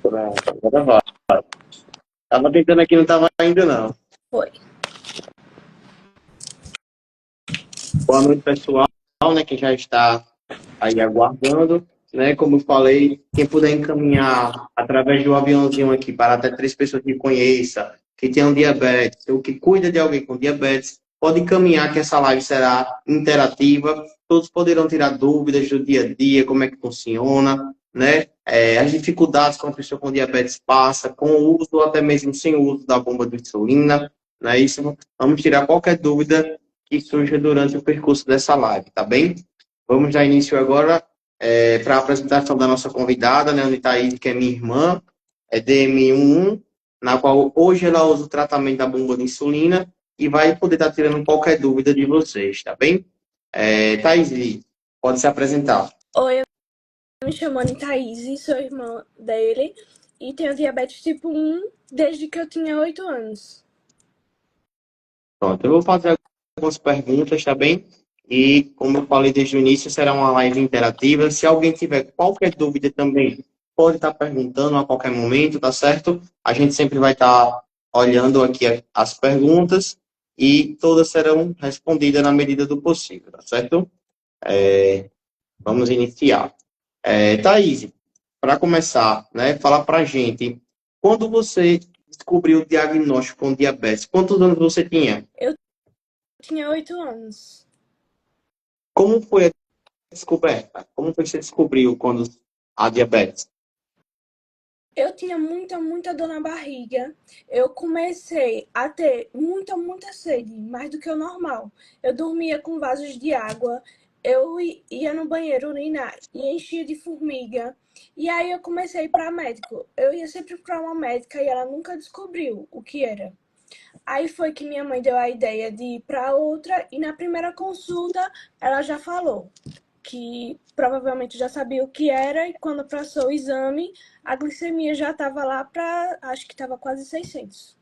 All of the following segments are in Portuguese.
Pronto, agora vai. Tava tentando aqui, não tava indo, não. Foi. Boa noite, pessoal, né, que já está aí aguardando, né? Como eu falei, quem puder encaminhar através do aviãozinho aqui para até 3 pessoas que conheça, que tenham diabetes, ou que cuida de alguém com diabetes, pode encaminhar que essa live será interativa, todos poderão tirar dúvidas do dia a dia, como é que funciona, né? As dificuldades que uma pessoa com diabetes passa, com o uso ou até mesmo sem o uso da bomba de insulina, né? Isso, vamos tirar qualquer dúvida que surja durante o percurso dessa live, tá bem? Vamos dar início agora para a apresentação da nossa convidada, né, Anitaíde, que é minha irmã, é DM11, na qual hoje ela usa o tratamento da bomba de insulina e vai poder estar tirando qualquer dúvida de vocês, tá bem? Thaís, pode se apresentar. Oi, eu me chamo Thaís, sou irmã dele e tenho diabetes tipo 1 desde que eu tinha 8 anos. Pronto, eu vou fazer algumas perguntas, tá bem? E, como eu falei desde o início, será uma live interativa. Se alguém tiver qualquer dúvida também, pode estar perguntando a qualquer momento, tá certo? A gente sempre vai estar olhando aqui as perguntas e todas serão respondidas na medida do possível, tá certo? Vamos iniciar. Thaís, para começar, né, fala pra gente, quando você descobriu o diagnóstico com diabetes, quantos anos você tinha? Eu tinha 8 anos. Como foi a descoberta? Como foi que você descobriu quando a diabetes? Eu tinha muita dor na barriga. Eu comecei a ter muita sede, mais do que o normal. Eu dormia com vasos de água. Eu ia no banheiro urinar e enchia de formiga. E aí eu comecei a ir para médico. Eu ia sempre para uma médica e ela nunca descobriu o que era. Aí foi que minha mãe deu a ideia de ir para outra e na primeira consulta ela já falou que provavelmente já sabia o que era e quando passou o exame, a glicemia já estava lá para, acho que estava quase 600.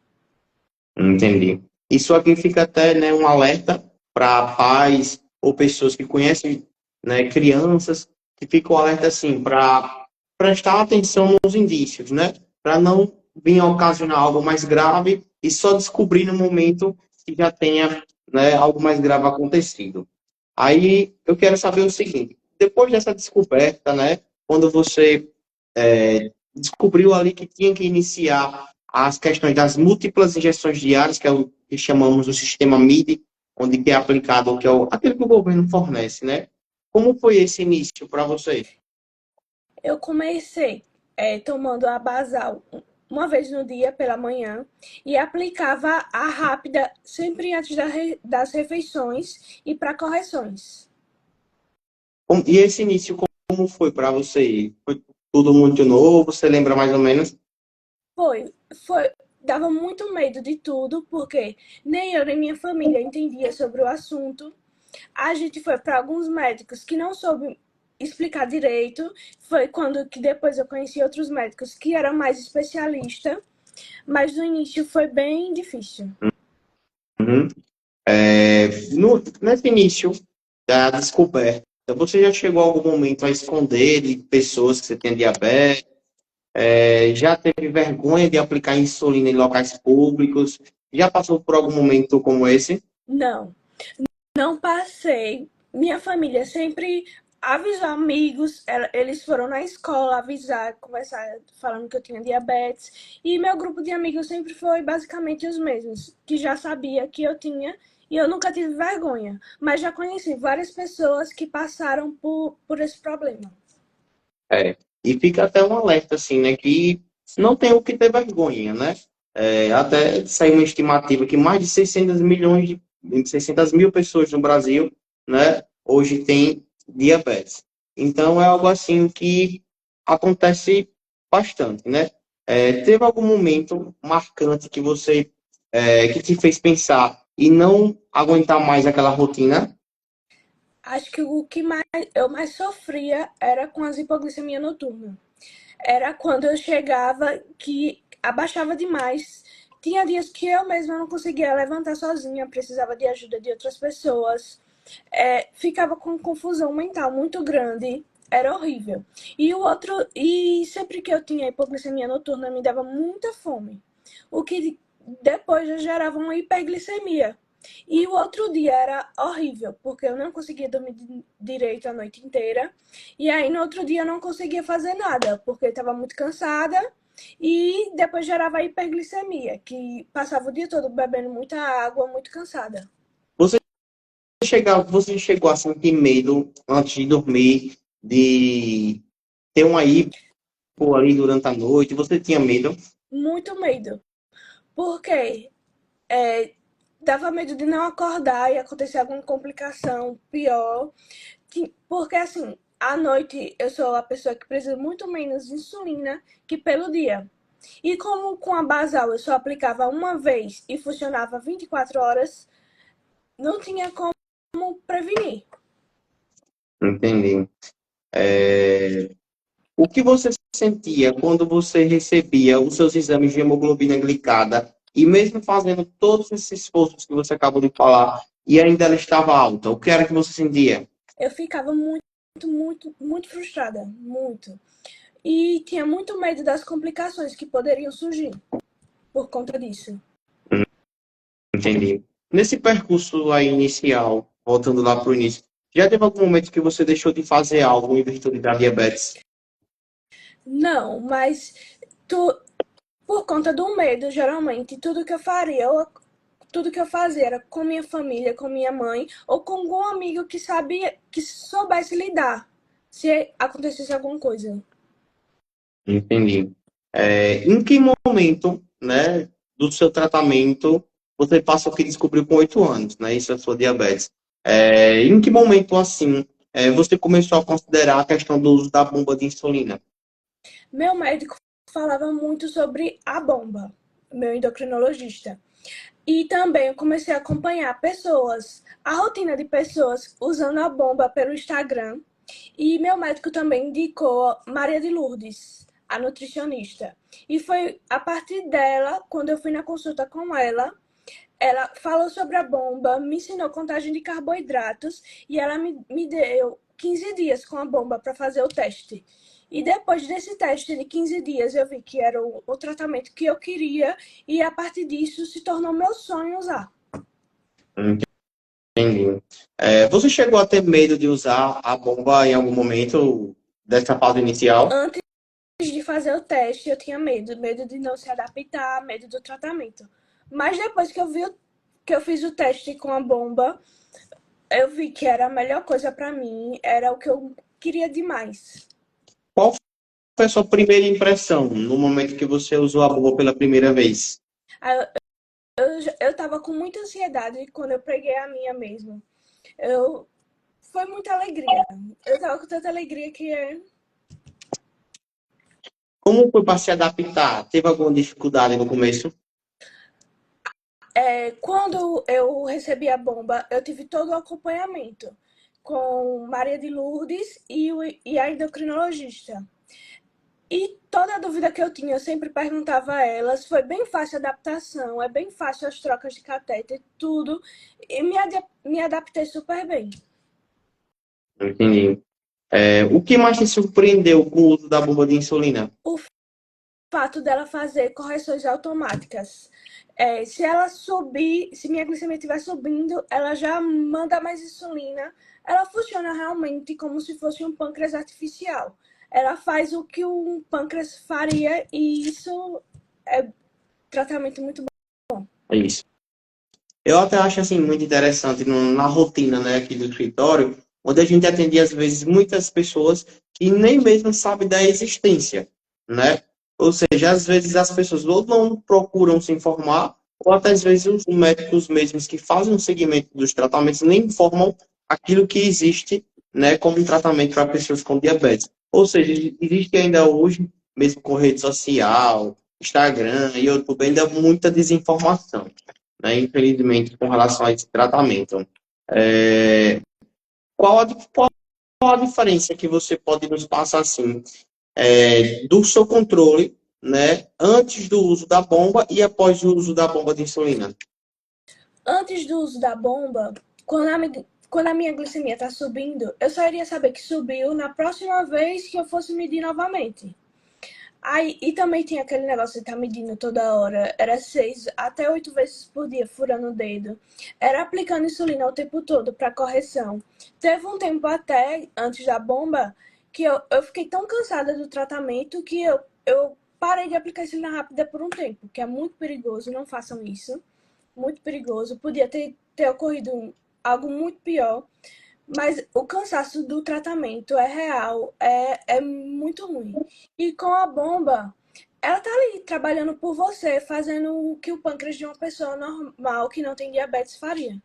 Entendi. Isso aqui fica até, né, um alerta para pais ou pessoas que conhecem, né, crianças, que fica o alerta assim, para prestar atenção nos indícios, né? Para não vir a ocasionar algo mais grave e só descobrir no momento que já tenha, né, algo mais grave acontecido. Aí eu quero saber o seguinte, depois dessa descoberta, né, quando você descobriu ali que tinha que iniciar as questões das múltiplas injeções diárias, que é o que chamamos o sistema MIDI, onde que é aplicado, que é aquele que o governo fornece, né? Como foi esse início para você? Eu comecei tomando a basal uma vez no dia pela manhã e aplicava a rápida sempre antes das refeições e para correções. E esse início, como foi para você? Foi tudo muito novo? Você lembra mais ou menos? Foi, dava muito medo de tudo, porque nem eu nem minha família entendia sobre o assunto. A gente foi para alguns médicos que não soube explicar direito. Foi quando que depois eu conheci outros médicos que eram mais especialistas, mas no início foi bem difícil. Uhum. Nesse início da descoberta, você já chegou a algum momento a esconder de pessoas que você tem diabetes? Já teve vergonha de aplicar insulina em locais públicos? Já passou por algum momento como esse? Não, não passei. Minha família sempre avisou amigos, eles foram na escola avisar, conversar, falando que eu tinha diabetes. E meu grupo de amigos sempre foi basicamente os mesmos, que já sabia que eu tinha e eu nunca tive vergonha. Mas já conheci várias pessoas que passaram por esse problema. E fica até um alerta, assim, né? Que não tem o que ter vergonha, né? Até saiu uma estimativa que mais de 600 milhões 600 mil pessoas no Brasil, né? Hoje tem diabetes. Então, é algo assim que acontece bastante, né? Teve algum momento marcante que você, que te fez pensar e não aguentar mais aquela rotina? Acho que o que eu mais sofria era com as hipoglicemia noturna. Era quando eu chegava que abaixava demais. Tinha dias que eu mesma não conseguia levantar sozinha, precisava de ajuda de outras pessoas. Ficava com confusão mental muito grande. era horrível. E sempre que eu tinha hipoglicemia noturna, me dava muita fome. O que depois já gerava uma hiperglicemia. E o outro dia era horrível, porque eu não conseguia dormir direito a noite inteira. E aí no outro dia eu não conseguia fazer nada, porque eu estava muito cansada. E depois gerava hiperglicemia, que passava o dia todo bebendo muita água, muito cansada. Você você chegou a sentir medo antes de dormir, de ter uma hipo ali durante a noite? Você tinha medo? Muito medo. Porque é, dava medo de não acordar e acontecer alguma complicação pior. Porque, assim, à noite eu sou a pessoa que precisa muito menos de insulina que pelo dia. E como com a basal eu só aplicava uma vez e funcionava 24 horas, não tinha como prevenir. Entendi. O que você sentia quando você recebia os seus exames de hemoglobina glicada e mesmo fazendo todos esses esforços que você acabou de falar e ainda ela estava alta? O que era que você sentia? Eu ficava muito frustrada, muito. E tinha muito medo das complicações que poderiam surgir por conta disso. Entendi. Nesse percurso aí inicial, voltando lá para o início, já teve algum momento que você deixou de fazer algo em virtude da diabetes? Não, mas tu, por conta do medo, geralmente, tudo que eu fazia era com minha família, com minha mãe, ou com algum amigo que sabia, que soubesse lidar, se acontecesse alguma coisa. Entendi. Em que momento, né, do seu tratamento você passou que descobriu com 8 anos, né? Isso é a sua diabetes. Em que momento, assim, você começou a considerar a questão do uso da bomba de insulina? Meu médico falava muito sobre a bomba, meu endocrinologista. E também eu comecei a acompanhar a rotina de pessoas usando a bomba pelo Instagram. E meu médico também indicou Maria de Lourdes, a nutricionista. E foi a partir dela, quando eu fui na consulta com ela falou sobre a bomba, me ensinou contagem de carboidratos e ela me deu 15 dias com a bomba para fazer o teste. E depois desse teste de 15 dias, eu vi que era o tratamento que eu queria e a partir disso se tornou meu sonho usar. Entendi. Você chegou a ter medo de usar a bomba em algum momento dessa fase inicial? Antes de fazer o teste, eu tinha medo de não se adaptar, medo do tratamento. Mas depois que eu fiz o teste com a bomba, eu vi que era a melhor coisa para mim, era o que eu queria demais. Qual foi a sua primeira impressão no momento que você usou a bomba pela primeira vez? Aí eu tava com muita ansiedade quando eu peguei a minha mesmo. Eu, foi muita alegria. Eu tava com tanta alegria que Como foi para se adaptar? Teve alguma dificuldade no começo? quando eu recebi a bomba, eu tive todo o acompanhamento com Maria de Lourdes e a endocrinologista. E toda dúvida que eu tinha, eu sempre perguntava a elas. Foi bem fácil a adaptação, é bem fácil as trocas de catéter, tudo. E me adaptei super bem. Entendi. O que mais te surpreendeu com o uso da bomba de insulina? O fato dela fazer correções automáticas. Se ela subir, se minha glicemia estiver subindo, ela já manda mais insulina. Ela funciona realmente como se fosse um pâncreas artificial. Ela faz o que um pâncreas faria e isso é tratamento muito bom. É isso. Eu até acho assim muito interessante na rotina, né, aqui do escritório, onde a gente atende às vezes muitas pessoas que nem mesmo sabem da existência, né? Ou seja, às vezes as pessoas ou não procuram se informar, ou até às vezes os médicos mesmos que fazem o segmento dos tratamentos nem informam aquilo que existe, né, como um tratamento para pessoas com diabetes. Ou seja, existe ainda hoje, mesmo com rede social, Instagram e YouTube, ainda muita desinformação, né, infelizmente, com relação a esse tratamento. É, qual a diferença que você pode nos passar assim, do seu controle, né, antes do uso da bomba e após o uso da bomba de insulina? Antes do uso da bomba, quando quando a minha glicemia está subindo, eu só iria saber que subiu na próxima vez que eu fosse medir novamente. Aí, e também tem aquele negócio de estar tá medindo toda hora. Era 6 até 8 vezes por dia, furando o dedo. Era aplicando insulina o tempo todo para correção. Teve um tempo até, antes da bomba, que eu fiquei tão cansada do tratamento que eu parei de aplicar insulina rápida por um tempo, que é muito perigoso, não façam isso. Muito perigoso. Podia ter ocorrido algo muito pior. Mas o cansaço do tratamento é real, é muito ruim. E com a bomba, ela tá ali trabalhando por você, fazendo o que o pâncreas de uma pessoa normal que não tem diabetes faria.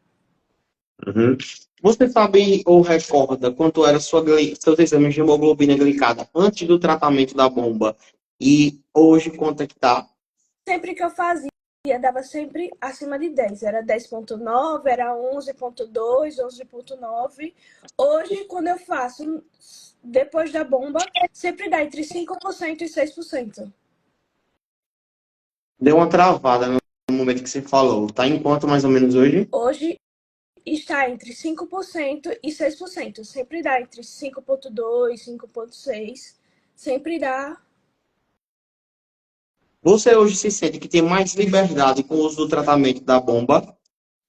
Uhum. Você sabe ou recorda quanto era seus exames de hemoglobina glicada antes do tratamento da bomba e hoje quanto é que tá? Sempre que eu fazia, dava sempre acima de 10. Era 10,9, era 11,2, 11,9. Hoje, quando eu faço depois da bomba, sempre dá entre 5% e 6%. Deu uma travada no momento que você falou. Tá em quanto mais ou menos hoje? Hoje está entre 5% e 6%. Sempre dá entre 5,2, 5,6. Sempre dá. Você hoje se sente que tem mais liberdade com o uso do tratamento da bomba?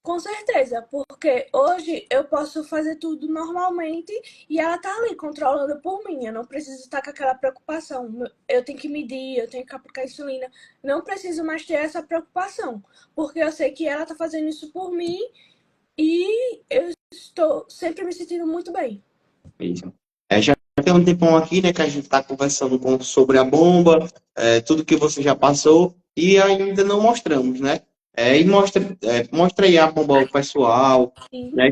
Com certeza, porque hoje eu posso fazer tudo normalmente e ela tá ali controlando por mim. Eu não preciso estar com aquela preocupação. Eu tenho que medir, eu tenho que aplicar insulina. Não preciso mais ter essa preocupação, porque eu sei que ela tá fazendo isso por mim e eu estou sempre me sentindo muito bem. Isso. Já tem um tempão aqui, né, que a gente está conversando sobre a bomba, tudo que você já passou, e ainda não mostramos, né? E mostra aí a bomba ao pessoal, Sim. né?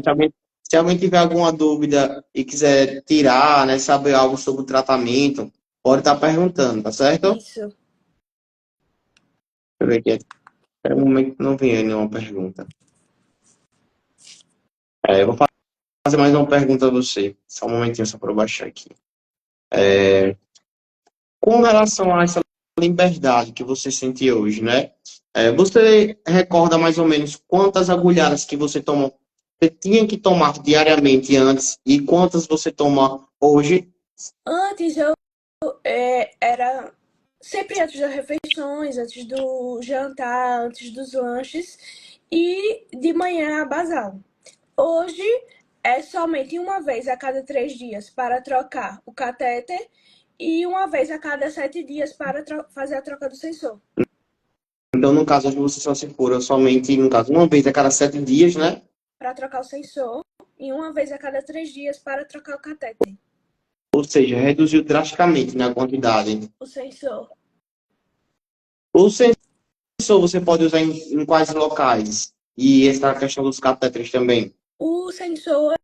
Se alguém tiver alguma dúvida e quiser tirar, né, saber algo sobre o tratamento, pode estar perguntando, tá certo? Isso. Deixa eu ver aqui. Até o momento que não vem aí nenhuma pergunta. Eu vou fazer mais uma pergunta a você. Só um momentinho só para eu baixar aqui. Com relação a essa liberdade que você sente hoje, né? Você recorda mais ou menos quantas agulhadas que você tomou, você tinha que tomar diariamente antes e quantas você toma hoje? Antes eu era sempre antes das refeições, antes do jantar, antes dos lanches e de manhã a basal. Hoje é somente uma vez a cada 3 dias para trocar o catéter e uma vez a cada 7 dias para fazer a troca do sensor. Então, no caso, hoje você só se cura somente, no caso, uma vez a cada 7 dias, né? Para trocar o sensor e uma vez a cada 3 dias para trocar o catéter. Ou seja, reduziu drasticamente na quantidade. O sensor. O sensor você pode usar em quais locais? E essa questão dos catéteres também. O sensor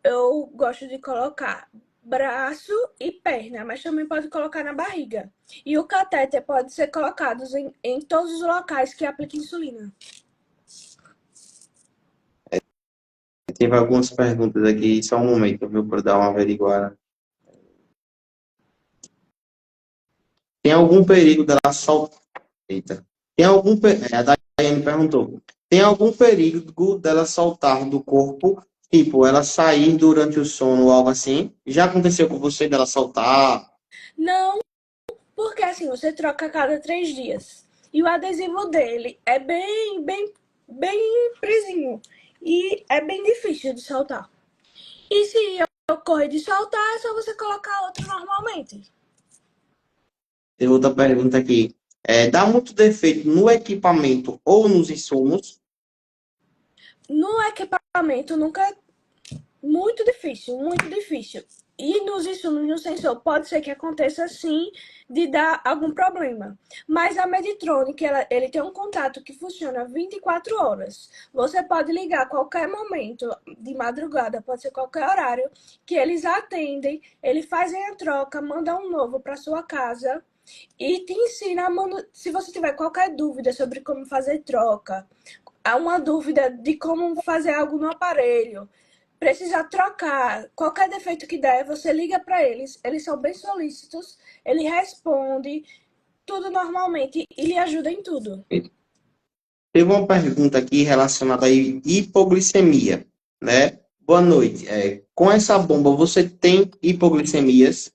eu gosto de colocar braço e perna, mas também pode colocar na barriga. E o catéter pode ser colocado em todos os locais que aplica insulina. Teve algumas perguntas aqui, só um momento, viu, para dar uma averiguada. Tem algum perigo dela soltar? Eita. A Daiane perguntou. Tem algum perigo dela soltar do corpo? Tipo, ela sair durante o sono ou algo assim? Já aconteceu com você dela soltar? Não, porque assim, você troca a cada 3 dias. E o adesivo dele é bem presinho. E é bem difícil de soltar. E se ocorrer de soltar, é só você colocar outro normalmente. Tem outra pergunta aqui. Dá muito defeito no equipamento ou nos insumos? No equipamento nunca é muito difícil, muito difícil. E nos insumos no sensor pode ser que aconteça sim de dar algum problema. Mas a Meditronic, ele tem um contato que funciona 24 horas. Você pode ligar a qualquer momento, de madrugada, pode ser qualquer horário, que eles atendem, eles fazem a troca, mandam um novo para sua casa e te ensina, se você tiver qualquer dúvida sobre como fazer troca, há uma dúvida de como fazer algo no aparelho, precisar trocar, qualquer defeito que der, você liga para eles são bem solícitos, ele responde tudo normalmente e lhe ajuda em tudo. Teve uma pergunta aqui relacionada à hipoglicemia, né? Boa noite. Com essa bomba, você tem hipoglicemias?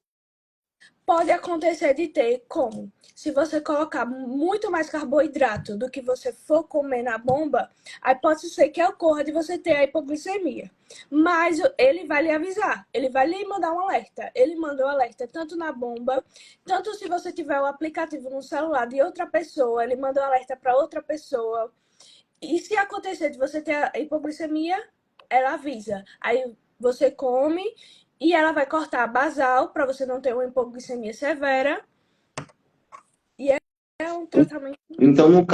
Pode acontecer de ter, como? Se você colocar muito mais carboidrato do que você for comer na bomba, aí pode ser que ocorra de você ter a hipoglicemia. Mas ele vai lhe avisar, ele vai lhe mandar um alerta. Ele manda o alerta tanto na bomba, tanto se você tiver o aplicativo no celular de outra pessoa, ele manda um alerta para outra pessoa. E se acontecer de você ter a hipoglicemia, ela avisa. Aí você come e ela vai cortar a basal para você não ter uma hipoglicemia severa. E é um tratamento. Então, no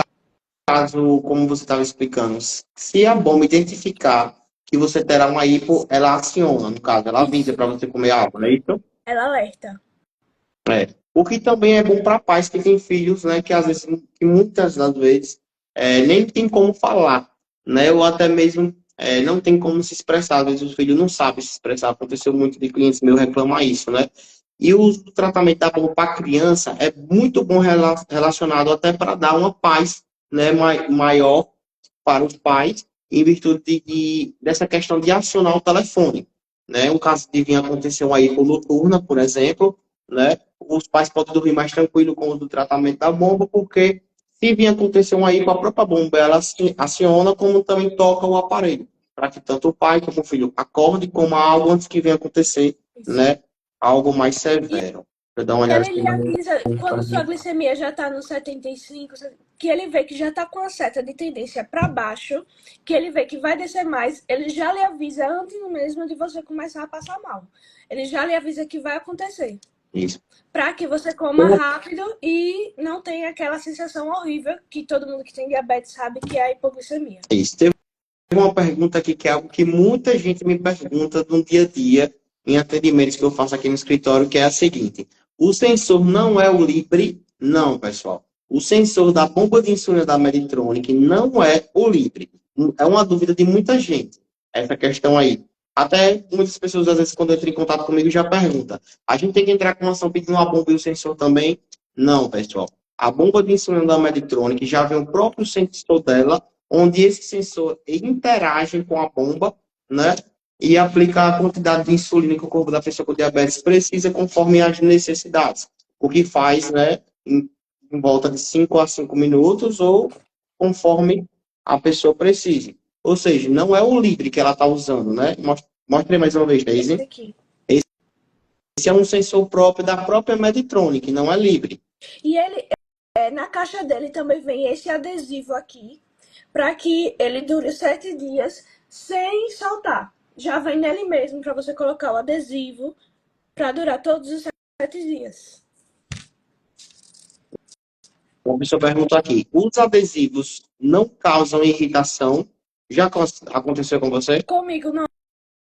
caso, como você estava explicando, se a bomba identificar que você terá uma hipo, ela aciona, no caso, ela avisa Isso. para você comer água, não é isso? Ela alerta. O que também é bom para pais que têm filhos, né, que às vezes, que muitas das vezes, nem tem como falar, né, ou até mesmo não tem como se expressar, às vezes o filho não sabe se expressar, aconteceu muito de clientes meus reclamar isso, né, e o uso do tratamento da bomba para criança é muito bom relacionado até para dar uma paz, né, maior para os pais, em virtude dessa questão de acionar o telefone, né, um caso de vir acontecer uma hipo noturna, por exemplo, né, os pais podem dormir mais tranquilo com o uso do tratamento da bomba, porque se vir acontecer uma hipo, a própria bomba ela aciona, como também toca o aparelho, para que tanto o pai como o filho acorde com algo antes que venha acontecer, Isso. né, algo mais severo. Deixa eu dar uma olhada Ele aqui lhe avisa quando sua glicemia já está no 75, que ele vê que já está com a seta de tendência para baixo, que ele vê que vai descer mais, ele já lhe avisa antes mesmo de você começar a passar mal. Ele já lhe avisa que vai acontecer. Isso. Para que você coma rápido e não tenha aquela sensação horrível que todo mundo que tem diabetes sabe que é a hipoglicemia. Isso. Teve uma pergunta aqui que é algo que muita gente me pergunta no dia a dia em atendimentos que eu faço aqui no escritório, que é a seguinte: o sensor não é o Libre? Não, pessoal. O sensor da bomba de insulina da Medtronic não é o Libre. É uma dúvida de muita gente, essa questão aí. Até muitas pessoas, às vezes, quando entram em contato comigo, já perguntam: a gente tem que entrar com uma ação pedindo uma bomba e o sensor também? Não, pessoal. A bomba de insulina da Medtronic já vem o próprio sensor dela, onde esse sensor interage com a bomba, né? E aplica a quantidade de insulina que o corpo da pessoa com diabetes precisa conforme as necessidades. O que faz, né, em volta de 5 a 5 minutos ou conforme a pessoa precise. Ou seja, não é o Libre que ela está usando, né? Mostre mais uma vez, Esse Daisy. aqui. Esse é um sensor próprio da própria Medtronic, não é Libre. E ele, na caixa dele também vem esse adesivo aqui, para que ele dure 7 dias sem soltar. Já vem nele mesmo para você colocar o adesivo para durar todos os 7 dias. Uma pessoa perguntou aqui: os adesivos não causam irritação? Já aconteceu com você? Comigo não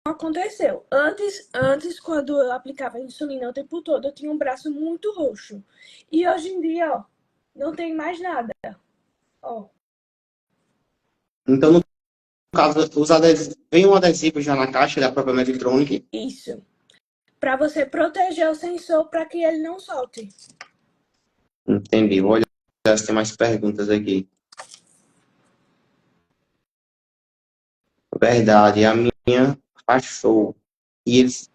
aconteceu. Antes, quando eu aplicava insulina o tempo todo, eu tinha um braço muito roxo. E hoje em dia, ó, não tem mais nada. Ó. Então, no caso, os adesivos, vem um adesivo já na caixa da própria Medtronic. Isso. Para você proteger o sensor para que ele não solte. Entendi. Vou olhar se tem mais perguntas aqui. Verdade, a minha rachou. E eles.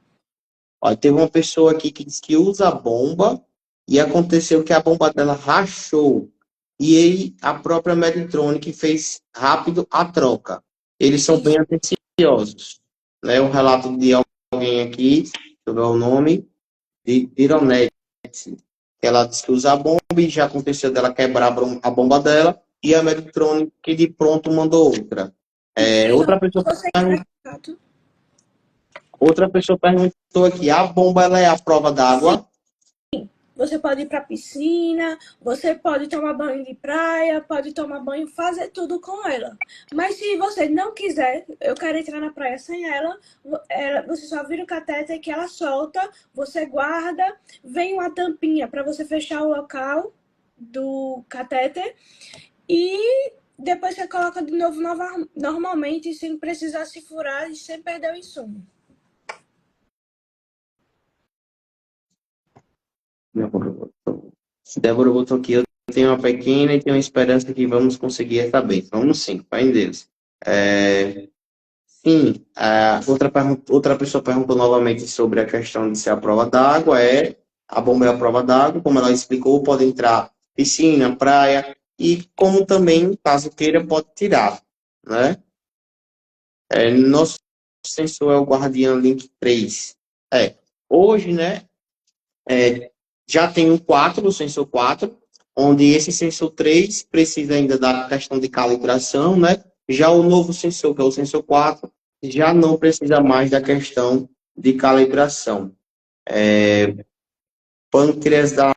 Ó, teve uma pessoa aqui que disse que usa a bomba e aconteceu que a bomba dela rachou. E aí a própria Medtronic fez rápido a troca. Eles são bem atenciosos. Né? Um relato de alguém aqui, deixa eu ver o nome, de Ironete. Ela disse que usa a bomba e já aconteceu dela quebrar a bomba dela e a Medtronic que de pronto mandou outra. Outra pessoa perguntou aqui, a bomba ela é a prova d'água? Você pode ir para piscina, você pode tomar banho de praia, pode tomar banho, fazer tudo com ela. Mas se você não quiser, eu quero entrar na praia sem ela, você só vira o catéter que ela solta, você guarda, vem uma tampinha para você fechar o local do catéter e depois você coloca de novo normalmente, sem precisar se furar e sem perder o insumo. Débora botou aqui, eu tenho uma pequena e tenho uma esperança que vamos conseguir essa bênção. Vamos sim, vai em Deus. Sim, outra pessoa perguntou novamente sobre a questão de ser a prova d'água. A bomba é a prova d'água, como ela explicou, pode entrar piscina, praia, e como também, caso queira, pode tirar, né? Nosso sensor é o Guardian Link 3. Hoje, né, já tem o 4, o sensor 4, onde esse sensor 3 precisa ainda da questão de calibração, né? Já o novo sensor, que é o sensor 4, já não precisa mais da questão de calibração. Pâncreas da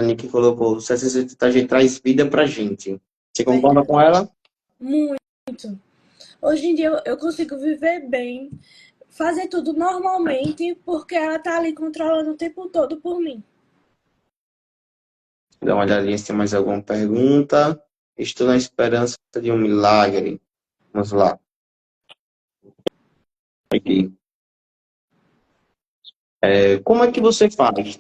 Nick colocou, o 780G traz vida pra gente. Você concorda com ela? Muito. Hoje em dia eu consigo viver bem, fazer tudo normalmente, porque ela tá ali controlando o tempo todo por mim. Dá uma olhadinha se tem mais alguma pergunta. Estou na esperança de um milagre. Vamos lá. Aqui. Como é que você faz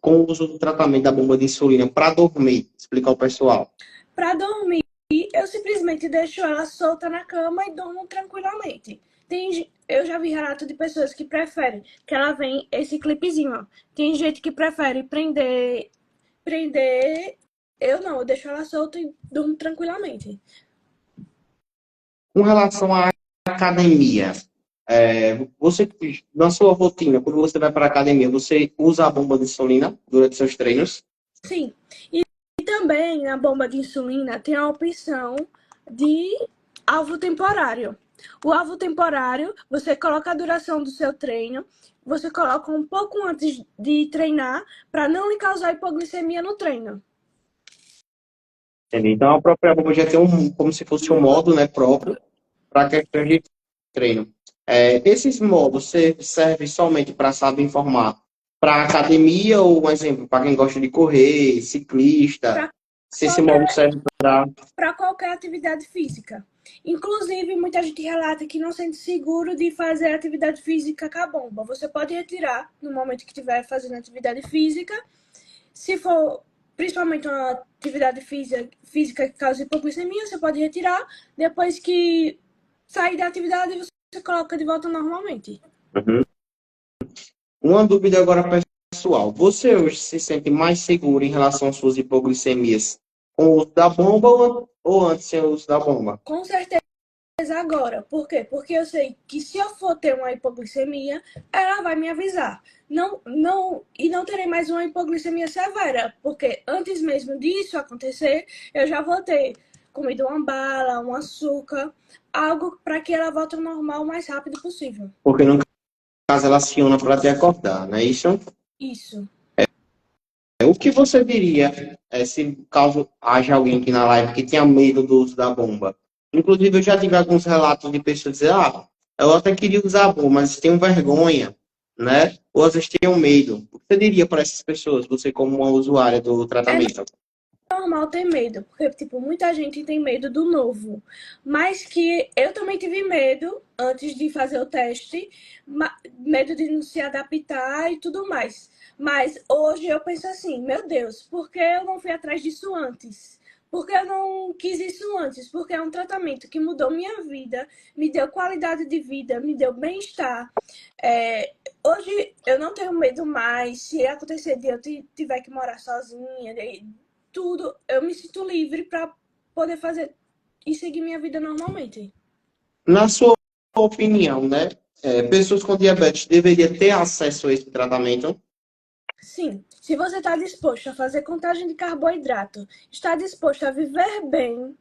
com o uso do tratamento da bomba de insulina para dormir? Explicar ao pessoal. Para dormir, eu simplesmente deixo ela solta na cama e durmo tranquilamente. Eu já vi relato de pessoas que preferem que ela vem esse clipezinho, ó. Tem gente que prefere prender. Eu não, eu deixo ela solta e durmo tranquilamente. Com relação à academia, você, na sua rotina, quando você vai para a academia, você usa a bomba de insulina durante seus treinos? Sim. E também na bomba de insulina tem a opção de alvo temporário. O alvo temporário, você coloca a duração do seu treino, você coloca um pouco antes de treinar para não lhe causar hipoglicemia no treino. Entendi. Então, a própria bomba já tem como se fosse um modo, né, próprio para questões de treino. Esses modos servem somente para saber informar para academia ou, um exemplo, para quem gosta de correr, ciclista, se esse modo serve para qualquer atividade física. Inclusive, muita gente relata que não sente seguro de fazer atividade física com a bomba. Você pode retirar no momento que estiver fazendo atividade física. Se for principalmente uma atividade física que causa hipoglicemia, você pode retirar. Depois que sair da atividade, você coloca de volta normalmente. Uhum. Uma dúvida agora, pessoal. Você hoje se sente mais seguro em relação às suas hipoglicemias com o uso da bomba ou antes sem o uso da bomba? Com certeza agora. Por quê? Porque eu sei que se eu for ter uma hipoglicemia, ela vai me avisar. E não terei mais uma hipoglicemia severa, porque antes mesmo disso acontecer, eu já vou ter comido uma bala, um açúcar, algo para que ela volte ao normal o mais rápido possível. Porque no caso ela aciona para te acordar, não é isso? Isso. O que você diria se caso haja alguém aqui na live que tenha medo do uso da bomba? Inclusive, eu já tive alguns relatos de pessoas dizendo, eu até queria usar a bomba, mas tenho vergonha, né? Ou às vezes tenho medo. O que você diria para essas pessoas, você como uma usuária do tratamento? Normal ter medo, porque, tipo, muita gente tem medo do novo. Mas que eu também tive medo antes de fazer o teste, medo de não se adaptar e tudo mais. Mas hoje eu penso assim, meu Deus, por que eu não fui atrás disso antes? Por que eu não quis isso antes? Porque é um tratamento que mudou minha vida, me deu qualidade de vida, me deu bem-estar. Hoje eu não tenho medo mais. Se acontecer de eu tiver que morar sozinha, tudo, eu me sinto livre para poder fazer e seguir minha vida normalmente. Na sua opinião, né? Pessoas com diabetes deveriam ter acesso a esse tratamento? Sim, se você está disposto a fazer contagem de carboidrato, está disposto a viver bem,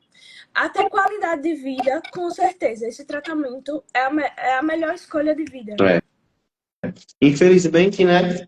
a ter qualidade de vida, com certeza, esse tratamento é a melhor escolha de vida. Infelizmente, né,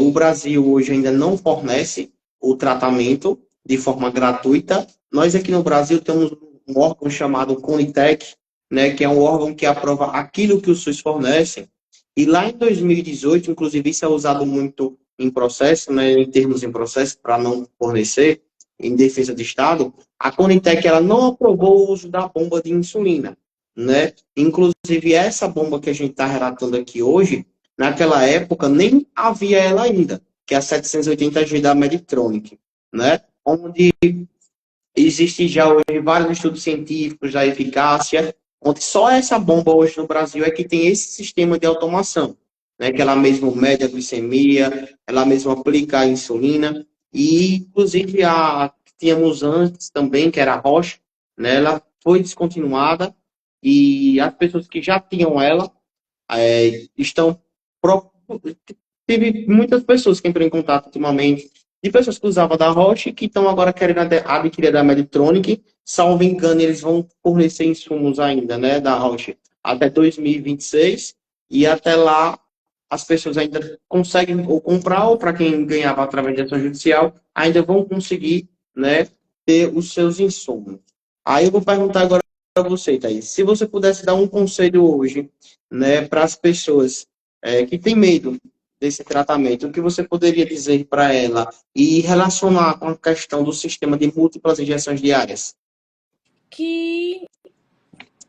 o Brasil hoje ainda não fornece o tratamento de forma gratuita. Nós aqui no Brasil temos um órgão chamado Conitec, né, que é um órgão que aprova aquilo que o SUS fornece. E lá em 2018, inclusive, isso é usado muito em processo, né, em termos em processo, para não fornecer, em defesa do Estado, a Conitec ela não aprovou o uso da bomba de insulina, né? Inclusive, essa bomba que a gente está relatando aqui hoje, naquela época nem havia ela ainda, que é a 780G da Medtronic, né? Onde existe já hoje vários estudos científicos da eficácia onde só essa bomba hoje no Brasil é que tem esse sistema de automação, né? Que ela mesmo mede a glicemia, ela mesmo aplica a insulina, e inclusive a que tínhamos antes também, que era a Roche, né? Ela foi descontinuada e as pessoas que já tinham ela estão. Tive muitas pessoas que entrou em contato ultimamente, de pessoas que usavam da Roche, que estão agora querendo adquirir da Medtronic. Salvo engano, eles vão fornecer insumos ainda, né, da Roche, até 2026, e até lá as pessoas ainda conseguem ou comprar, ou para quem ganhava através de ação judicial, ainda vão conseguir, né, ter os seus insumos. Aí eu vou perguntar agora para você, Thaís, se você pudesse dar um conselho hoje, né, para as pessoas que têm medo desse tratamento, o que você poderia dizer para ela e relacionar com a questão do sistema de múltiplas injeções diárias? Que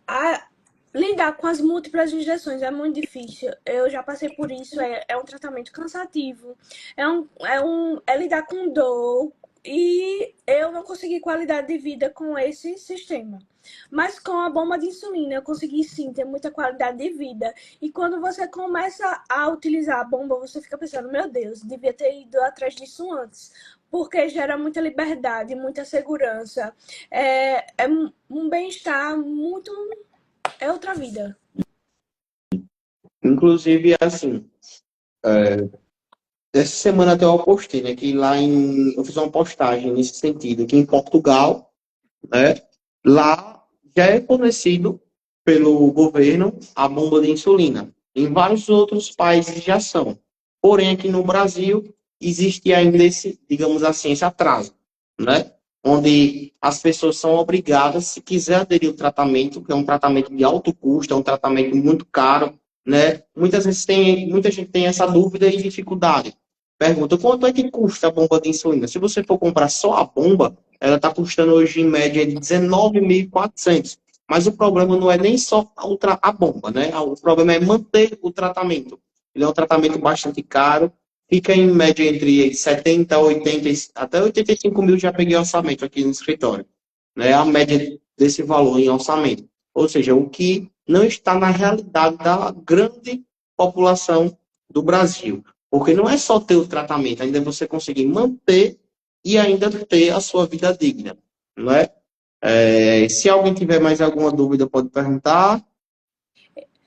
a, lidar com as múltiplas injeções é muito difícil. Eu já passei por isso, é um tratamento cansativo, é lidar com dor, e eu não consegui qualidade de vida com esse sistema. Mas com a bomba de insulina eu consegui sim ter muita qualidade de vida. E quando você começa a utilizar a bomba, você fica pensando, meu Deus, devia ter ido atrás disso antes. Porque gera muita liberdade, muita segurança. É um bem-estar muito. É outra vida. Inclusive, assim, essa semana até eu postei, né, que lá eu fiz uma postagem nesse sentido, que em Portugal, né, lá já é fornecido pelo governo a bomba de insulina. Em vários outros países já são. Porém, aqui no Brasil existe ainda esse, digamos assim, esse atraso, né? Onde as pessoas são obrigadas, se quiser aderir ao tratamento, que é um tratamento de alto custo, é um tratamento muito caro, né? Muitas vezes muita gente tem essa dúvida e dificuldade. Pergunta, quanto é que custa a bomba de insulina? Se você for comprar só a bomba, ela está custando hoje em média de 19.400. Mas o problema não é nem só a bomba, né? O problema é manter o tratamento. Ele é um tratamento bastante caro, fica em média entre 70, 80, até 85 mil já peguei orçamento aqui no escritório. Né? A média desse valor em orçamento. Ou seja, o que não está na realidade da grande população do Brasil. Porque não é só ter o tratamento, ainda você conseguir manter e ainda ter a sua vida digna, não é? Se alguém tiver mais alguma dúvida, pode perguntar.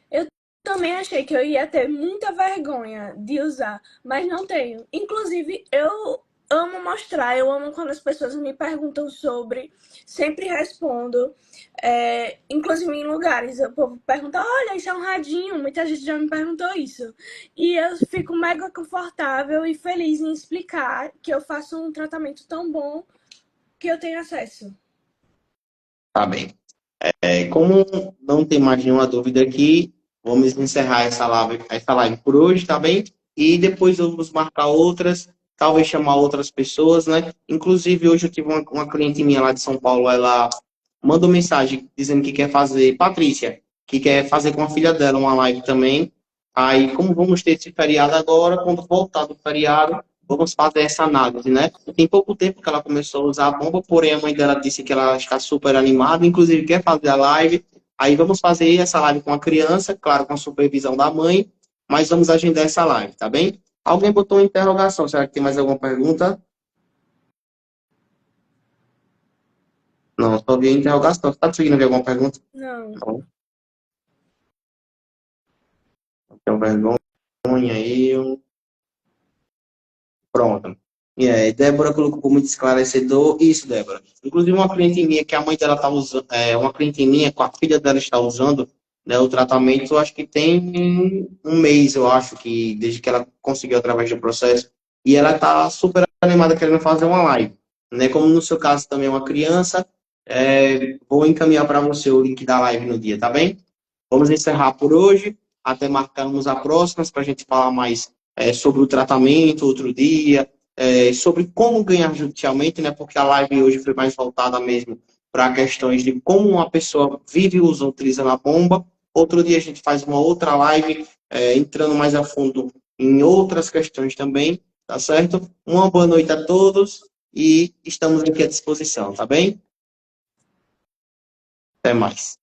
Eu também achei que eu ia ter muita vergonha de usar, mas não tenho. Inclusive, eu amo mostrar, eu amo quando as pessoas me perguntam sobre, sempre respondo. Inclusive em lugares, o povo pergunta, olha, isso é um radinho, muita gente já me perguntou isso. E eu fico mega confortável e feliz em explicar que eu faço um tratamento tão bom que eu tenho acesso. Tá bem. Como não tem mais nenhuma dúvida aqui, vamos encerrar essa live por hoje, tá bem? E depois vamos marcar outras, talvez chamar outras pessoas, né? Inclusive, hoje eu tive uma cliente minha lá de São Paulo, ela mandou mensagem dizendo que quer fazer, Patrícia, que quer fazer com a filha dela uma live também. Aí, como vamos ter esse feriado agora, quando voltar do feriado, vamos fazer essa análise, né? Tem pouco tempo que ela começou a usar a bomba, porém a mãe dela disse que ela está super animada, inclusive quer fazer a live. Aí vamos fazer essa live com a criança, claro, com a supervisão da mãe, mas vamos agendar essa live, tá bem? Alguém botou uma interrogação, será que tem mais alguma pergunta? Não, só vi a interrogação. Você está conseguindo ver alguma pergunta? Não. Não, não tenho vergonha aí. Pronto. Débora colocou muito esclarecedor. Isso, Débora. Inclusive, uma cliente minha, que a mãe dela está usando, uma cliente minha, com a filha dela está usando, né, o tratamento, eu acho que tem um mês, eu acho, que desde que ela conseguiu através do processo. E ela está super animada querendo fazer uma live. Né? Como no seu caso também é uma criança, vou encaminhar para você o link da live no dia, tá bem? Vamos encerrar por hoje. Até marcarmos a próxima para a gente falar mais sobre o tratamento outro dia, sobre como ganhar judicialmente, né? Porque a live hoje foi mais voltada mesmo para questões de como uma pessoa vive e usa, utilizando a bomba. Outro dia a gente faz uma outra live, entrando mais a fundo em outras questões também, tá certo? Uma boa noite a todos e estamos aqui à disposição, tá bem? Até mais.